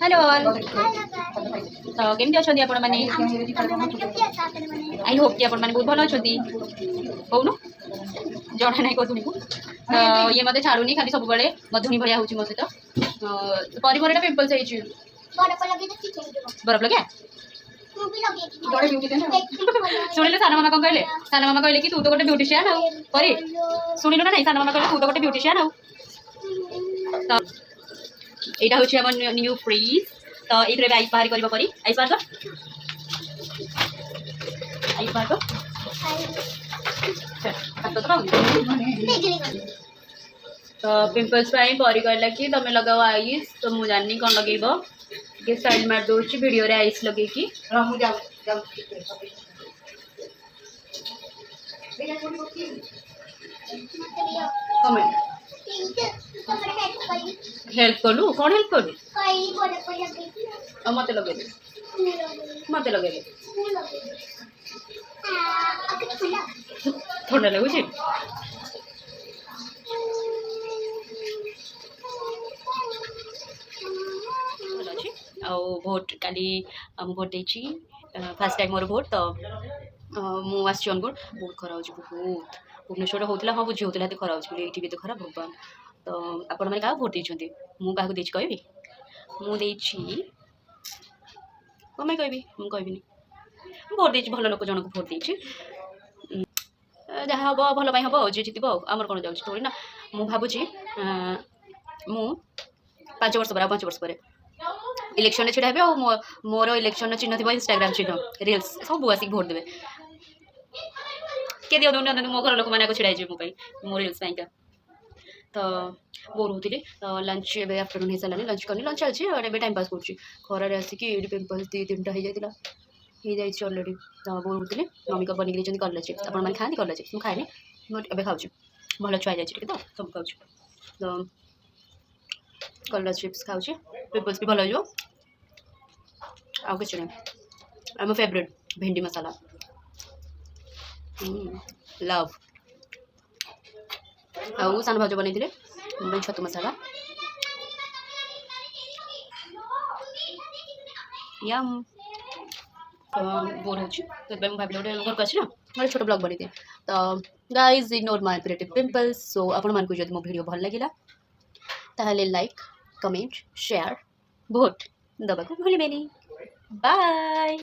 Hello all तो केमती अच्छा आपण मैंने आई होप कि आपण मैंने बहुत भल अच्छा कौन जना ना कधुनी को ये मत छाड़ूनी खाली सब बड़े मधुनी भाया हूँ मो सहित परिमर पिंपल्स बरफ लगे शुणिलु सान मामा कौन कहले कि तू तो गोटे ब्यूटिशियन आउ परी शुणिलु ना नहीं सान मामा कहले तू तो गोटे ब्यूटिशियन आउ तो यहाँ हूँ आम न्यू फ्रिज तो ये आइस बाहर कर परी आइस बाहर कर तो पिंपल्स परी कहला कि तुम लगाओ आइस तो मुझे जानी कौन लगेब ये स्टाइल मार दूसरी वीडियो रे आइस लगे कि हेल्प कलु कौन हेल्प कलु मत लगे ठंडा लगुच भोट काली भोट देची फास्ट टाइम मोर भोट तो मुझे अनुगुण बहुत खरा हो बहुत भुवनेश्वर होता हाँ बुझी होता खरा हो ये भी तो खरा भगवान तो आपण मैंने क्या भोट देते मुझे कहबी मुझे कम कहबी मुझे भोट दे भल लोक जनक भोट दे जहाँ हम भल हम जी जीत आमर कौन जाऊँगी थोड़ी ना मुझे भावुची मु 5 वर्ष पर 5 वर्ष पर इलेक्शन छिड़ा हे मोर इलेक्शन चिन्ह थी इंस्टाग्राम चिन्ह रिल्स सब आसिक भोट देवे किए दिखाँ मो घर लोक मैंने छिड़ा मो मो रिल्स पाइका तो बोर होती तो लंच ए आफ्टरनून हो सारे लंच करनी लंच चलती और टाइम पास कर खरार आसिकी पिंपल्स 2-3टा हो जाता अलरेडी तो बोर होती मम्मी को बनिक देती कलर चिप्स आप खाती कलर चिप्स मुझे खाए मुझे खाऊँ भल छुआ जाए तो सब खाऊँ तो कलर चिप्स खाऊँ पिंपल्स भी भल हो कि नहीं आम फेवरेट भेंडी मसाला लव आउ सान भाज बन छतु मसाला यम बोर हो भाविल गोटे घर को आसी ना मैं छोट ब्लॉग बनी तो guys ignore my creative pimples so आपण मानकु जदि मो वीडियो भल लगिला ताहले लाइक कमेंट शेयर भोट दबा को भूलिबेनी बाय।